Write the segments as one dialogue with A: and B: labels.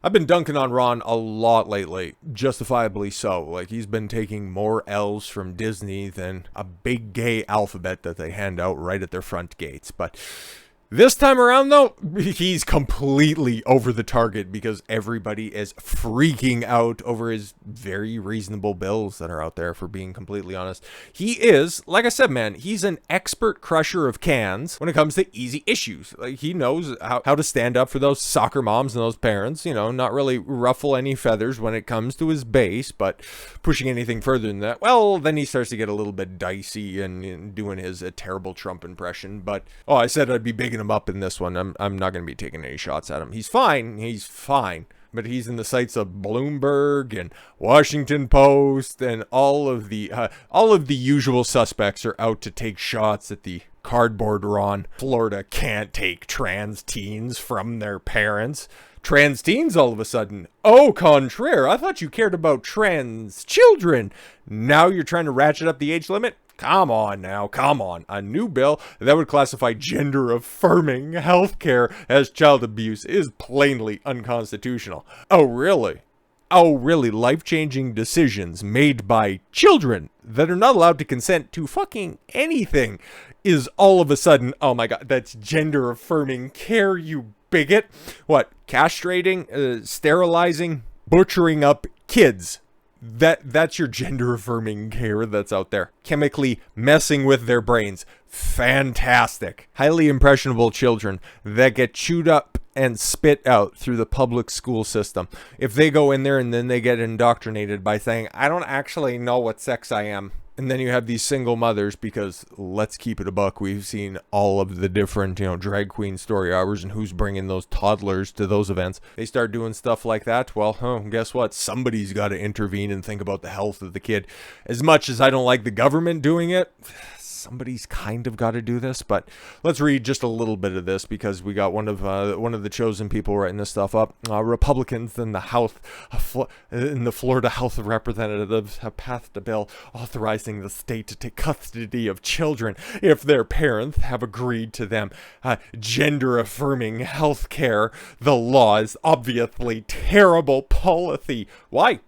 A: I've been dunking on Ron a lot lately, justifiably so. Like, he's been taking more L's from Disney than a big gay alphabet that they hand out right at their front gates. But this time around, though, he's completely over the target because everybody is freaking out over his very reasonable bills that are out there, for being completely honest. He is, like I said, man, he's an expert crusher of cans when it comes to easy issues. Like, he knows how to stand up for those soccer moms and those parents, you know, not really ruffle any feathers when it comes to his base, but pushing anything further than that, well, then he starts to get a little bit dicey and doing his terrible Trump impression. But, oh, I said I'd be big him up in this one. I'm not going to be taking any shots at him. He's fine, but he's in the sights of Bloomberg and Washington Post, and all of the usual suspects are out to take shots at the cardboard Ron. Florida can't take trans teens from their parents. Trans teens all of a sudden. Au contraire, I thought you cared about trans children. Now you're trying to ratchet up the age limit? Come on now, come on. A new bill that would classify gender-affirming healthcare as child abuse is plainly unconstitutional. Oh, really? Oh, really? Life-changing decisions made by children that are not allowed to consent to fucking anything is all of a sudden, oh my god, that's gender-affirming care, you bigot. What? Castrating, sterilizing, butchering up kids. That's your gender-affirming care that's out there. Chemically messing with their brains. Fantastic. Highly impressionable children that get chewed up and spit out through the public school system. If they go in there and then they get indoctrinated by saying, I don't actually know what sex I am. And then you have these single mothers, because let's keep it a buck, we've seen all of the different, drag queen story hours and who's bringing those toddlers to those events. They start doing stuff like that. Well, guess what? Somebody's got to intervene and think about the health of the kid. As much as I don't like the government doing it, somebody's kind of got to do this. But let's read just a little bit of this, because we got one of the chosen people writing this stuff up. Republicans in the Florida House of Representatives have passed a bill authorizing the state to take custody of children if their parents have agreed to them. Gender-affirming health care. The law is obviously terrible policy. Why?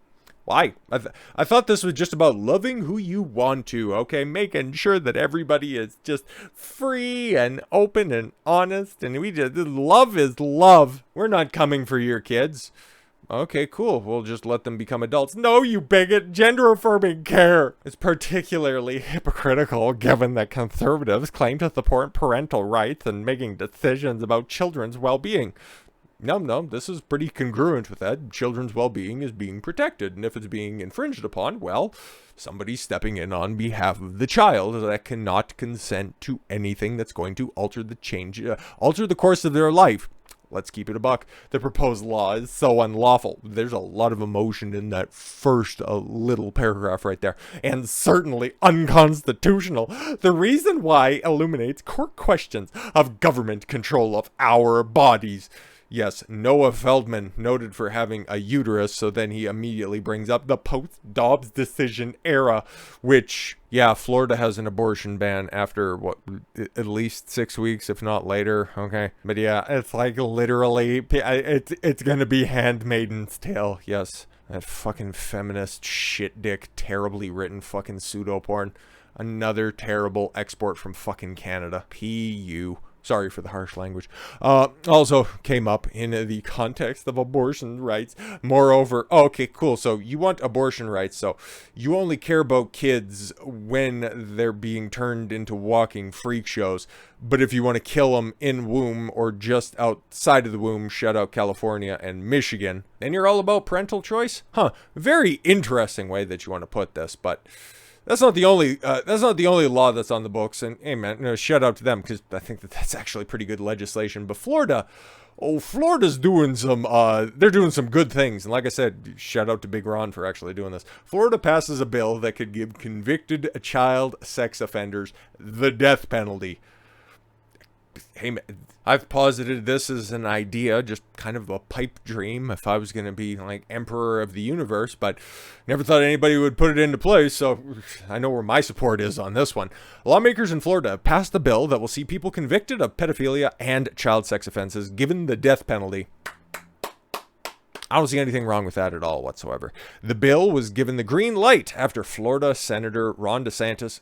A: Why? I thought this was just about loving who you want to, okay? Making sure that everybody is just free and open and honest, and love is love. We're not coming for your kids. Okay, cool. We'll just let them become adults. No, you bigot. Gender-affirming care is particularly hypocritical, given that conservatives claim to support parental rights and making decisions about children's well-being. No, this is pretty congruent with that. Children's well-being is being protected, and if it's being infringed upon, well, somebody's stepping in on behalf of the child that cannot consent to anything that's going to alter the course of their life. Let's keep it a buck. The proposed law is so unlawful. There's a lot of emotion in that first little paragraph right there, and certainly unconstitutional. The reason why illuminates court questions of government control of our bodies. Yes, Noah Feldman, noted for having a uterus, so then he immediately brings up the post-Dobbs decision era, which, yeah, Florida has an abortion ban after, at least 6 weeks, if not later, okay? But yeah, it's like literally, it's gonna be Handmaid's Tale, yes. That fucking feminist shit dick, terribly written fucking pseudo-porn. Another terrible export from fucking Canada. P.U. Sorry for the harsh language. Also came up in the context of abortion rights. Moreover, okay, cool. So you want abortion rights. So you only care about kids when they're being turned into walking freak shows. But if you want to kill them in womb or just outside of the womb, shout out California and Michigan, then you're all about parental choice? Very interesting way that you want to put this, but that's not the only law that's on the books, and hey man, shout out to them, because I think that's actually pretty good legislation. But Florida's doing they're doing some good things, and like I said, shout out to Big Ron for actually doing this. Florida passes a bill that could give convicted child sex offenders the death penalty. Hey man, I've posited this as an idea, just kind of a pipe dream if I was going to be like emperor of the universe, but never thought anybody would put it into place, so I know where my support is on this one. Lawmakers in Florida have passed a bill that will see people convicted of pedophilia and child sex offenses given the death penalty. I don't see anything wrong with that at all whatsoever. The bill was given the green light after Florida Senator Ron DeSantis,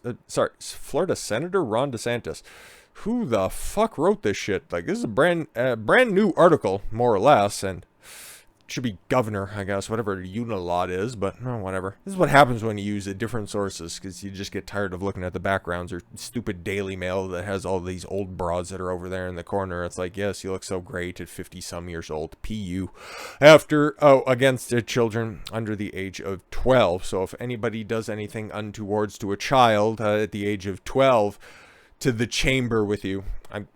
A: Florida Senator Ron DeSantis. Who the fuck wrote this shit? Like, this is a brand new article, more or less, and should be governor, I guess, whatever unilot is, but no, whatever. This is what happens when you use different sources, because you just get tired of looking at the backgrounds or stupid Daily Mail that has all these old broads that are over there in the corner. It's like, yes, you look so great at 50-some years old. PU. Against children under the age of 12. So if anybody does anything untowards to a child at the age of 12, to the chamber with you.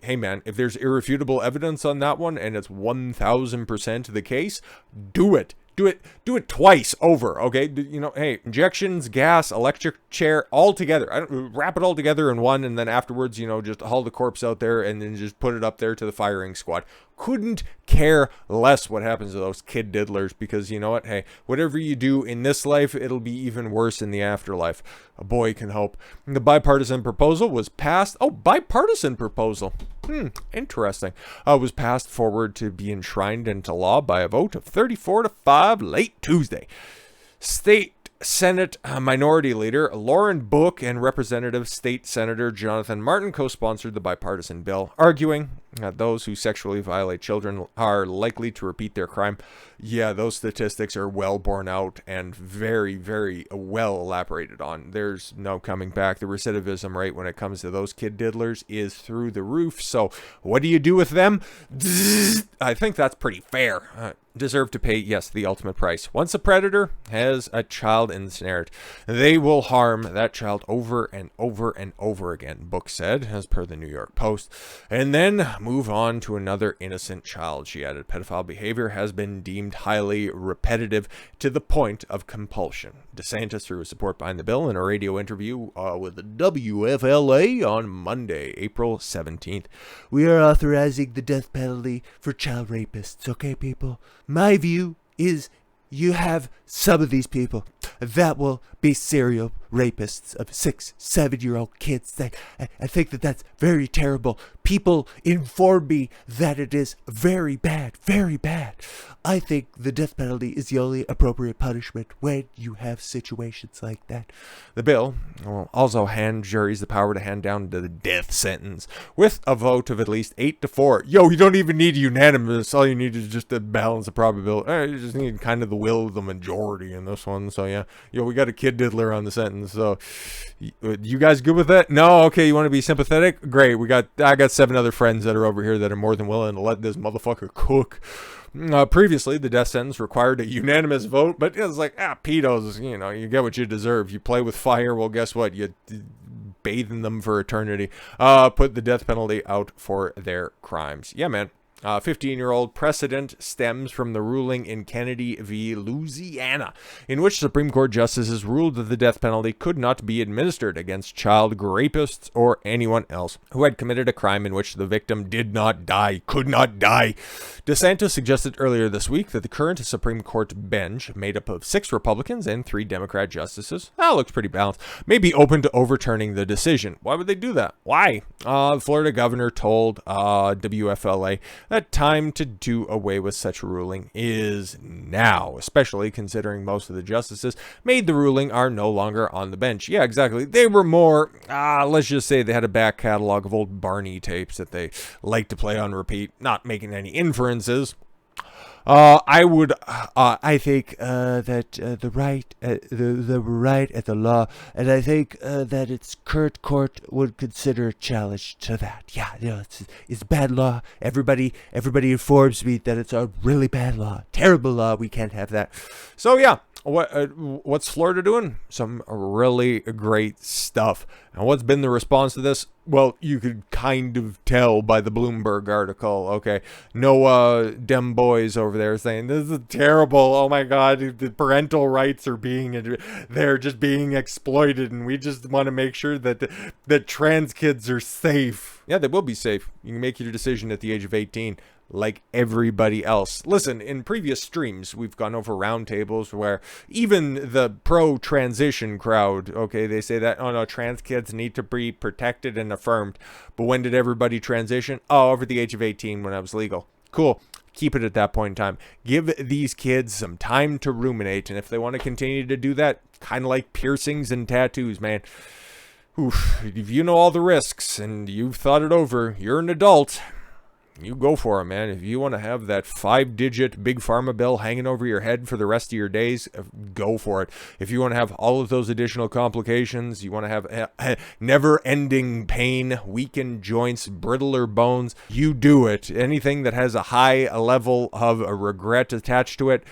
A: Hey man, if there's irrefutable evidence on that one and it's 1000% the case, do it. Do it twice over, okay? You know, hey, injections, gas, electric chair, all together. Wrap it all together in one, and then afterwards, you know, just haul the corpse out there and then just put it up there to the firing squad. Couldn't care less what happens to those kid diddlers, because you know what? Hey, whatever you do in this life, it'll be even worse in the afterlife. A boy can hope. The bipartisan proposal was passed. Oh, bipartisan proposal. Interesting. Was passed forward to be enshrined into law by a vote of 34-5 late Tuesday. State Senate Minority Leader Lauren Book and Representative State Senator Jonathan Martin co-sponsored the bipartisan bill, arguing that those who sexually violate children are likely to repeat their crime. Yeah, those statistics are well borne out and very, very well elaborated on. There's no coming back. The recidivism rate when it comes to those kid diddlers is through the roof. So what do you do with them? I think that's pretty fair. Deserve to pay, yes, the ultimate price. Once a predator has a child ensnared, they will harm that child over and over and over again, Book said, as per the New York Post, and then move on to another innocent child. She added, pedophile behavior has been deemed highly repetitive to the point of compulsion. DeSantis threw his support behind the bill in a radio interview with the WFLA on Monday, April 17th.
B: We are authorizing the death penalty for child rapists, okay, people? My view is you have some of these people that will be serial rapists of 6-7-year-old kids. I think that that's very terrible. People inform me that it is very bad, very bad. I think the death penalty is the only appropriate punishment when you have situations like that.
A: The bill will also hand juries the power to hand down the death sentence with a vote of at least 8-4. Yo, you don't even need unanimous. All you need is just to balance the probability. You just need kind of the will of the majority in this one. So yeah, yo, we got a kid diddler on the sentence. So you guys good with that? No? Okay, you want to be sympathetic? Great. I got 7 other friends that are over here that are more than willing to let this motherfucker cook. Previously, the death sentence required a unanimous vote, but it was like, pedos, you know, you get what you deserve. You play with fire, well, guess what? You bathe in them for eternity. Put the death penalty out for their crimes. Yeah, man. 15-year-old precedent stems from the ruling in Kennedy v. Louisiana, in which Supreme Court justices ruled that the death penalty could not be administered against child rapists or anyone else who had committed a crime in which the victim did not die, could not die. DeSantis suggested earlier this week that the current Supreme Court bench, made up of 6 Republicans and 3 Democrat justices, looks pretty balanced, may be open to overturning the decision. Why would they do that? Why? The Florida governor told WFLA that time to do away with such a ruling is now, especially considering most of the justices made the ruling are no longer on the bench. Yeah, exactly. They were more, let's just say they had a back catalog of old Barney tapes that they like to play on repeat, not making any inferences.
B: I think that the right at the law, and I think that its current court would consider a challenge to that. Yeah, you know, it's bad law. Everybody informs me that it's a really bad law, terrible law. We can't have that.
A: So yeah. What's Florida doing? Some really great stuff. And what's been the response to this? Well, you could kind of tell by the Bloomberg article. Okay, no dem boys over there saying this is terrible. Oh my God, the parental rights are they're just being exploited, and we just want to make sure that trans kids are safe. Yeah, they will be safe. You can make your decision at the age of 18. Like everybody else. Listen, in previous streams, we've gone over roundtables where even the pro-transition crowd, okay, they say that, oh no, trans kids need to be protected and affirmed. But when did everybody transition? Oh, over the age of 18 when I was legal. Cool. keep it at that point in time. Give these kids some time to ruminate, and if they want to continue to do that, kind of like piercings and tattoos, man. Oof, if you know all the risks and you've thought it over, you're an adult. You go for it, man. If you want to have that 5-digit big pharma bill hanging over your head for the rest of your days, go for it. If you want to have all of those additional complications, you want to have never-ending pain, weakened joints, brittler bones, you do it. Anything that has a high level of regret attached to it,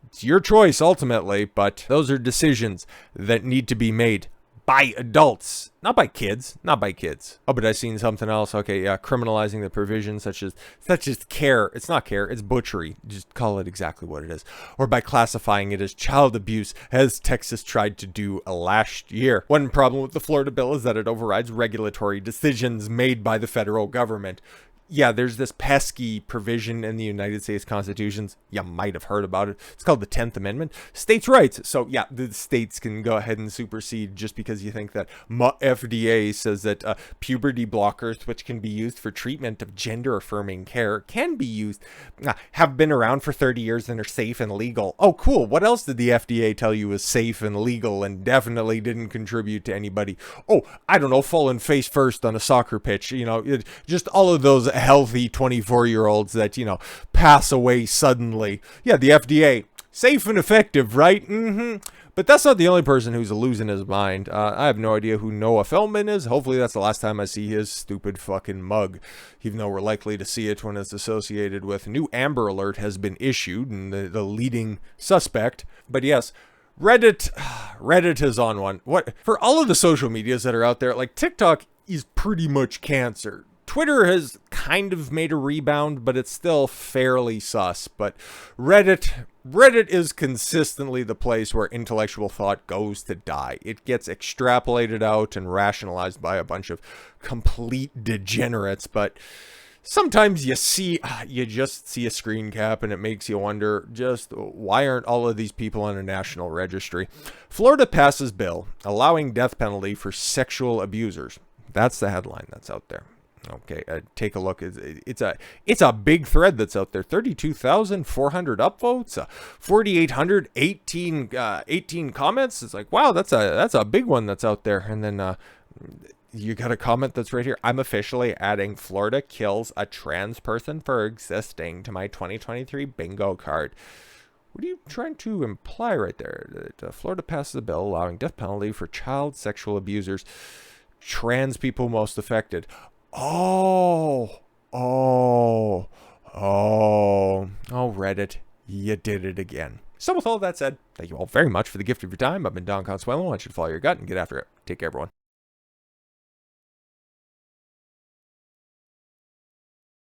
A: it's your choice ultimately, but those are decisions that need to be made by adults, not by kids. Oh, but I seen something else. Okay, yeah, criminalizing the provisions such as care. It's not care, it's butchery. Just call it exactly what it is. Or by classifying it as child abuse, as Texas tried to do last year. One problem with the Florida bill is that it overrides regulatory decisions made by the federal government. Yeah, there's this pesky provision in the United States Constitutions. You might have heard about it. It's called the 10th Amendment. States' rights. So, yeah, the states can go ahead and supersede just because you think that FDA says that puberty blockers, which can be used for treatment of gender-affirming care, can be used, have been around for 30 years and are safe and legal. Oh, cool. What else did the FDA tell you is safe and legal and definitely didn't contribute to anybody? Oh, I don't know, falling face first on a soccer pitch. You know, just all of those healthy 24-year-olds that, you know, pass away suddenly. Yeah, the FDA, safe and effective, right? But that's not the only person who's losing his mind. I have no idea who Noah Feldman is. Hopefully that's the last time I see his stupid fucking mug, even though we're likely to see it when it's associated with new Amber Alert has been issued and the leading suspect. But yes, Reddit is on one. What for all of the social medias that are out there, like TikTok is pretty much cancer. Twitter has kind of made a rebound, but it's still fairly sus. But Reddit is consistently the place where intellectual thought goes to die. It gets extrapolated out and rationalized by a bunch of complete degenerates, but sometimes you just see a screen cap and it makes you wonder, just why aren't all of these people on a national registry? Florida passes bill allowing death penalty for sexual abusers. That's the headline that's out there. Okay, take a look. It's a big thread that's out there. 32,400 upvotes, 4,800, 18 comments. It's like, wow, that's a big one that's out there. And then you got a comment that's right here. I'm officially adding Florida kills a trans person for existing to my 2023 bingo card. What are you trying to imply right there? That Florida passes a bill allowing death penalty for child sexual abusers, trans people most affected. Oh, Reddit, you did it again. So with all that said, thank you all very much for the gift of your time. I've been Don Consuelo. I want you to follow your gut and get after it. Take care, everyone.